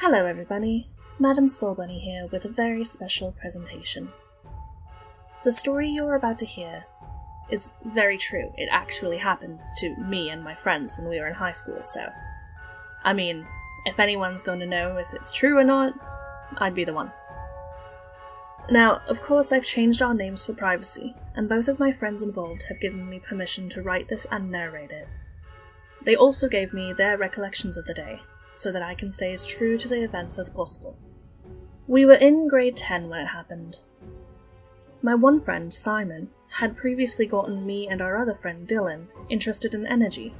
Hello everybody, Madam Skullbunny here with a very special presentation. The story you're about to hear is very true. It actually happened to me and my friends when we were in high school, so... I mean, if anyone's going to know if it's true or not, I'd be the one. Now, of course I've changed our names for privacy, and both of my friends involved have given me permission to write this and narrate it. They also gave me their recollections of the day, so that I can stay as true to the events as possible. We were in grade 10 when it happened. My one friend, Simon, had previously gotten me and our other friend, Dylan, interested in energy.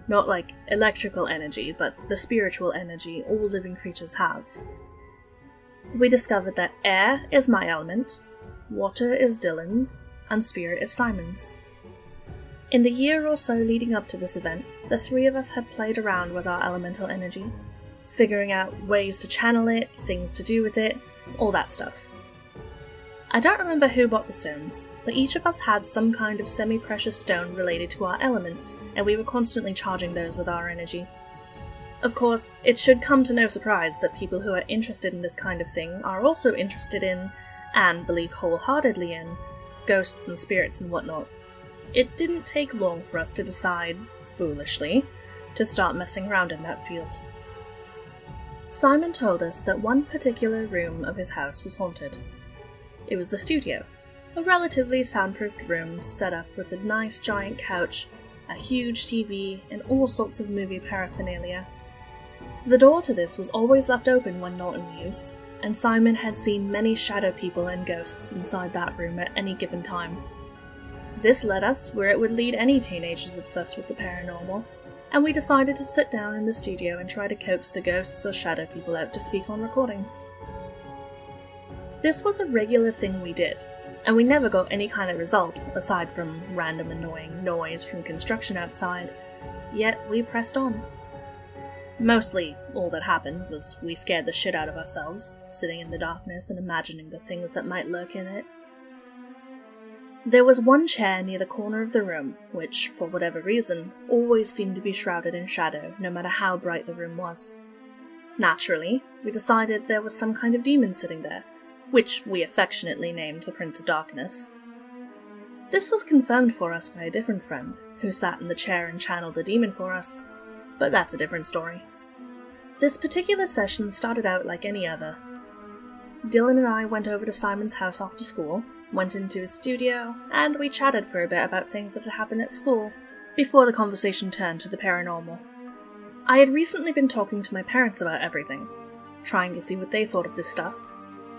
Not like electrical energy, but the spiritual energy all living creatures have. We discovered that air is my element, water is Dylan's, and spirit is Simon's. In the year or so leading up to this event, the three of us had played around with our elemental energy, figuring out ways to channel it, things to do with it, all that stuff. I don't remember who bought the stones, but each of us had some kind of semi-precious stone related to our elements, and we were constantly charging those with our energy. Of course, it should come to no surprise that people who are interested in this kind of thing are also interested in, and believe wholeheartedly in, ghosts and spirits and whatnot. It didn't take long for us to decide, foolishly, to start messing around in that field. Simon told us that one particular room of his house was haunted. It was the studio, a relatively soundproofed room set up with a nice giant couch, a huge TV, and all sorts of movie paraphernalia. The door to this was always left open when not in use, and Simon had seen many shadow people and ghosts inside that room at any given time. This led us where it would lead any teenagers obsessed with the paranormal, and we decided to sit down in the studio and try to coax the ghosts or shadow people out to speak on recordings. This was a regular thing we did, and we never got any kind of result aside from random annoying noise from construction outside, yet we pressed on. Mostly, all that happened was we scared the shit out of ourselves, sitting in the darkness and imagining the things that might lurk in it. There was one chair near the corner of the room, which, for whatever reason, always seemed to be shrouded in shadow, no matter how bright the room was. Naturally, we decided there was some kind of demon sitting there, which we affectionately named the Prince of Darkness. This was confirmed for us by a different friend, who sat in the chair and channeled the demon for us, but that's a different story. This particular session started out like any other. Dylan and I went over to Simon's house after school, went into his studio, and we chatted for a bit about things that had happened at school, before the conversation turned to the paranormal. I had recently been talking to my parents about everything, trying to see what they thought of this stuff,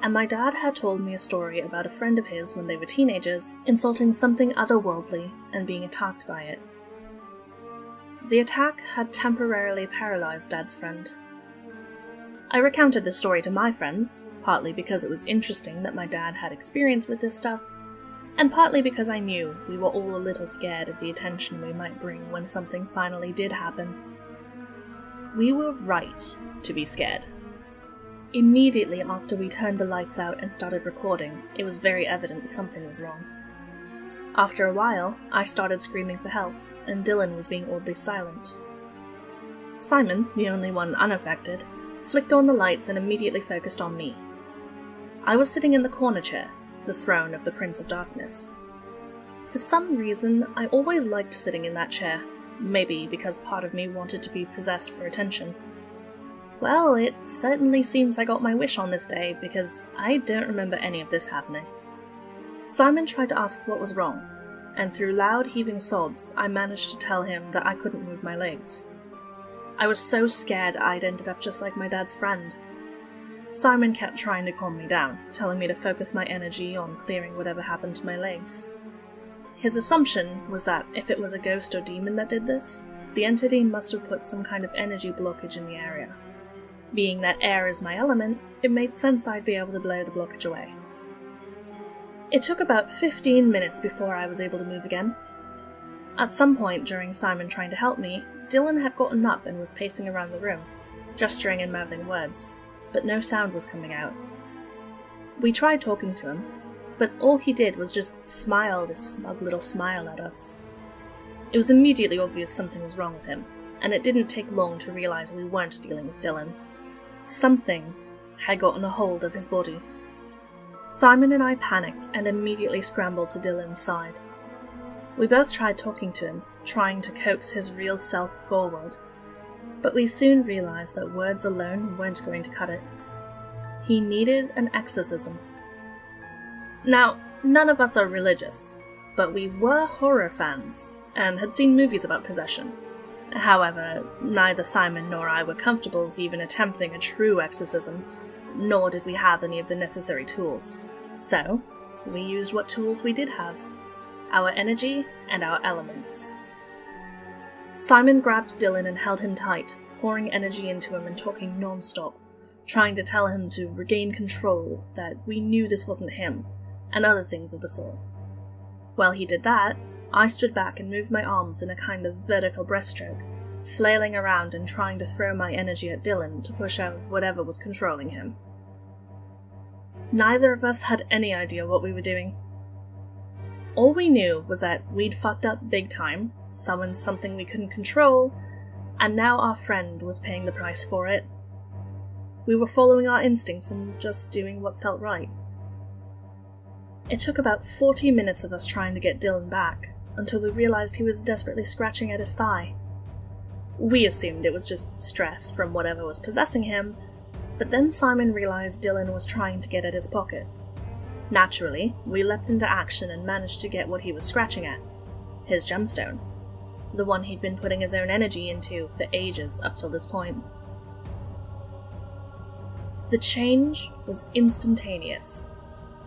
and my dad had told me a story about a friend of his when they were teenagers, insulting something otherworldly and being attacked by it. The attack had temporarily paralyzed Dad's friend. I recounted this story to my friends, partly because it was interesting that my dad had experience with this stuff, and partly because I knew we were all a little scared of the attention we might bring when something finally did happen. We were right to be scared. Immediately after we turned the lights out and started recording, it was very evident something was wrong. After a while, I started screaming for help, and Dylan was being oddly silent. Simon, the only one unaffected, flicked on the lights and immediately focused on me. I was sitting in the corner chair, the throne of the Prince of Darkness. For some reason, I always liked sitting in that chair, maybe because part of me wanted to be possessed for attention. Well, it certainly seems I got my wish on this day, because I don't remember any of this happening. Simon tried to ask what was wrong, and through loud heaving sobs, I managed to tell him that I couldn't move my legs. I was so scared I'd ended up just like my dad's friend. Simon kept trying to calm me down, telling me to focus my energy on clearing whatever happened to my legs. His assumption was that if it was a ghost or demon that did this, the entity must have put some kind of energy blockage in the area. Being that air is my element, it made sense I'd be able to blow the blockage away. It took about 15 minutes before I was able to move again. At some point during Simon trying to help me, Dylan had gotten up and was pacing around the room, gesturing and mouthing words, but no sound was coming out. We tried talking to him, but all he did was just smile this smug little smile at us. It was immediately obvious something was wrong with him, and it didn't take long to realize we weren't dealing with Dylan. Something had gotten a hold of his body. Simon and I panicked and immediately scrambled to Dylan's side. We both tried talking to him, trying to coax his real self forward, but we soon realized that words alone weren't going to cut it. He needed an exorcism. Now, none of us are religious, but we were horror fans and had seen movies about possession. However, neither Simon nor I were comfortable with even attempting a true exorcism, nor did we have any of the necessary tools. So, we used what tools we did have: our energy and our elements. Simon grabbed Dylan and held him tight, pouring energy into him and talking non-stop, trying to tell him to regain control, that we knew this wasn't him, and other things of the sort. While he did that, I stood back and moved my arms in a kind of vertical breaststroke, flailing around and trying to throw my energy at Dylan to push out whatever was controlling him. Neither of us had any idea what we were doing. All we knew was that we'd fucked up big time, summoned something we couldn't control, and now our friend was paying the price for it. We were following our instincts and just doing what felt right. It took about 40 minutes of us trying to get Dylan back, until we realized he was desperately scratching at his thigh. We assumed it was just stress from whatever was possessing him, but then Simon realized Dylan was trying to get at his pocket. Naturally, we leapt into action and managed to get what he was scratching at: his gemstone. The one he'd been putting his own energy into for ages up till this point. The change was instantaneous.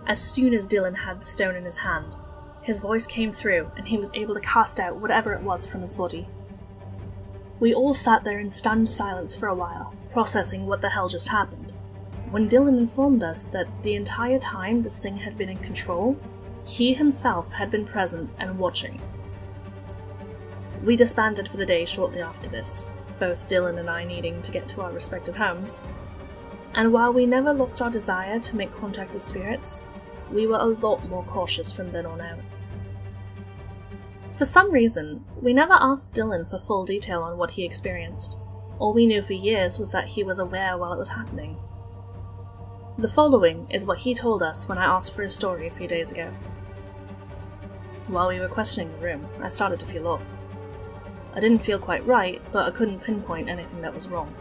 As soon as Dylan had the stone in his hand, his voice came through and he was able to cast out whatever it was from his body. We all sat there in stunned silence for a while, processing what the hell just happened, when Dylan informed us that the entire time this thing had been in control, he himself had been present and watching. We disbanded for the day shortly after this, both Dylan and I needing to get to our respective homes, and while we never lost our desire to make contact with spirits, we were a lot more cautious from then on out. For some reason, we never asked Dylan for full detail on what he experienced. All we knew for years was that he was aware while it was happening. The following is what he told us when I asked for his story a few days ago. While we were questioning the room, I started to feel off. I didn't feel quite right, but I couldn't pinpoint anything that was wrong.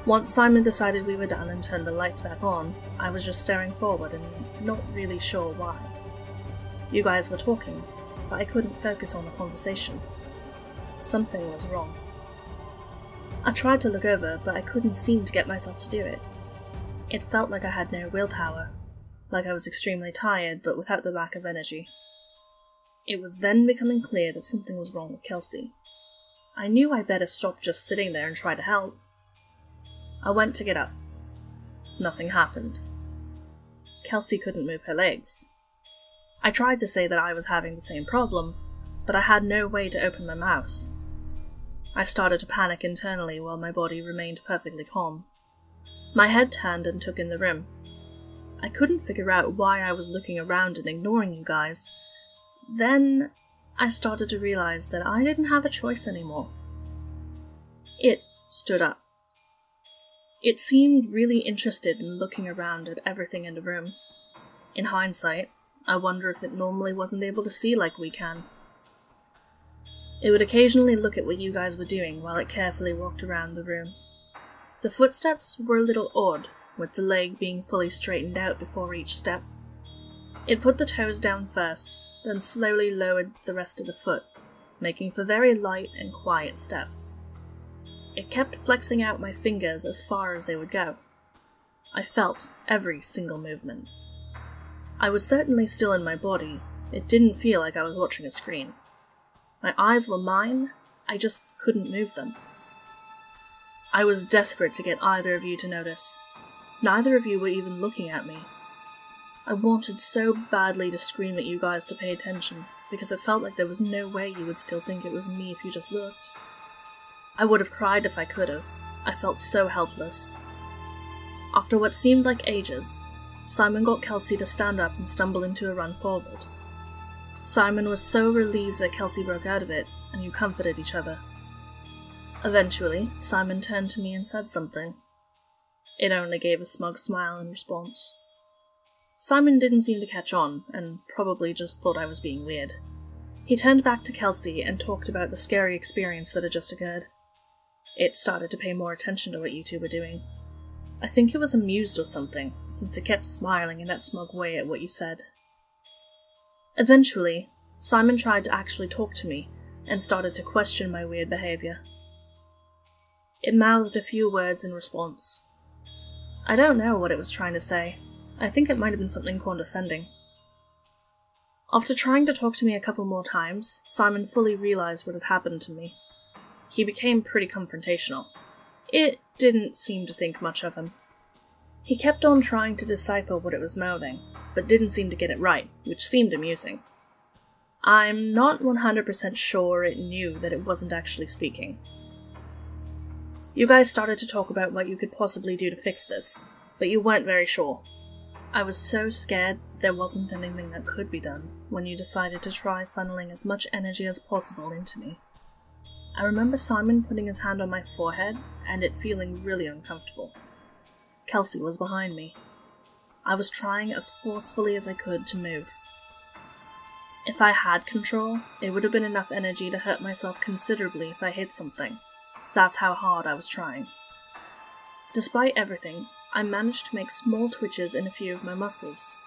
Once Simon decided we were done and turned the lights back on, I was just staring forward and not really sure why. You guys were talking, but I couldn't focus on the conversation. Something was wrong. I tried to look over, but I couldn't seem to get myself to do it. It felt like I had no willpower, like I was extremely tired, but without the lack of energy. It was then becoming clear that something was wrong with Kelsey. I knew I'd better stop just sitting there and try to help. I went to get up. Nothing happened. Kelsey couldn't move her legs. I tried to say that I was having the same problem, but I had no way to open my mouth. I started to panic internally while my body remained perfectly calm. My head turned and took in the room. I couldn't figure out why I was looking around and ignoring you guys. Then I started to realize that I didn't have a choice anymore. It stood up. It seemed really interested in looking around at everything in the room. In hindsight, I wonder if it normally wasn't able to see like we can. It would occasionally look at what you guys were doing while it carefully walked around the room. The footsteps were a little odd, with the leg being fully straightened out before each step. It put the toes down first, then slowly lowered the rest of the foot, making for very light and quiet steps. It kept flexing out my fingers as far as they would go. I felt every single movement. I was certainly still in my body. It didn't feel like I was watching a screen. My eyes were mine, I just couldn't move them. I was desperate to get either of you to notice. Neither of you were even looking at me. I wanted so badly to scream at you guys to pay attention, because it felt like there was no way you would still think it was me if you just looked. I would have cried if I could have. I felt so helpless. After what seemed like ages, Simon got Kelsey to stand up and stumble into a run forward. Simon was so relieved that Kelsey broke out of it, and you comforted each other. Eventually, Simon turned to me and said something. It only gave a smug smile in response. Simon didn't seem to catch on, and probably just thought I was being weird. He turned back to Kelsey and talked about the scary experience that had just occurred. It started to pay more attention to what you two were doing. I think it was amused or something, since it kept smiling in that smug way at what you said. Eventually, Simon tried to actually talk to me and started to question my weird behavior. It mouthed a few words in response. I don't know what it was trying to say. I think it might have been something condescending. After trying to talk to me a couple more times, Simon fully realized what had happened to me. He became pretty confrontational. It didn't seem to think much of him. He kept on trying to decipher what it was mouthing, but didn't seem to get it right, which seemed amusing. I'm not 100% sure it knew that it wasn't actually speaking. You guys started to talk about what you could possibly do to fix this, but you weren't very sure. I was so scared there wasn't anything that could be done when you decided to try funneling as much energy as possible into me. I remember Simon putting his hand on my forehead and it feeling really uncomfortable. Kelsey was behind me. I was trying as forcefully as I could to move. If I had control, it would have been enough energy to hurt myself considerably if I hit something. That's how hard I was trying. Despite everything, I managed to make small twitches in a few of my muscles.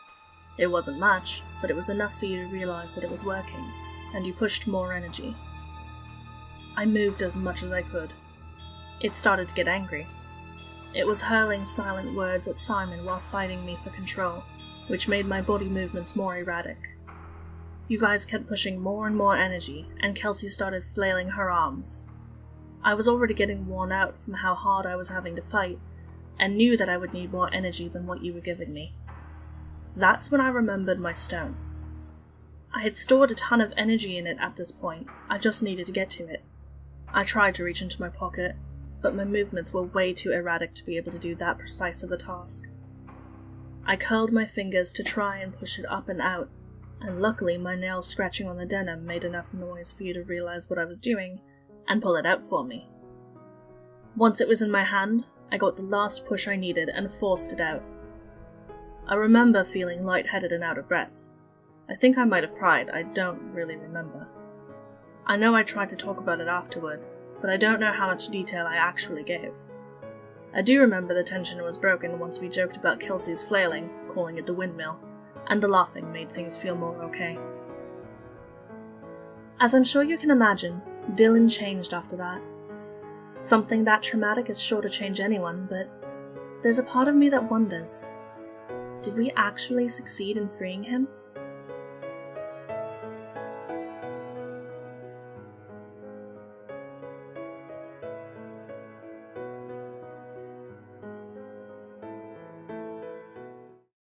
It wasn't much, but it was enough for you to realize that it was working, and you pushed more energy. I moved as much as I could. It started to get angry. It was hurling silent words at Simon while fighting me for control, which made my body movements more erratic. You guys kept pushing more and more energy, and Kelsey started flailing her arms. I was already getting worn out from how hard I was having to fight, and knew that I would need more energy than what you were giving me. That's when I remembered my stone. I had stored a ton of energy in it at this point, I just needed to get to it. I tried to reach into my pocket, but my movements were way too erratic to be able to do that precise of a task. I curled my fingers to try and push it up and out, and luckily my nails scratching on the denim made enough noise for you to realize what I was doing and pull it out for me. Once it was in my hand, I got the last push I needed and forced it out. I remember feeling lightheaded and out of breath. I think I might have cried, I don't really remember. I know I tried to talk about it afterward, but I don't know how much detail I actually gave. I do remember the tension was broken once we joked about Kelsey's flailing, calling it the windmill, and the laughing made things feel more okay. As I'm sure you can imagine, Dylan changed after that. Something that traumatic is sure to change anyone, but there's a part of me that wonders, did we actually succeed in freeing him?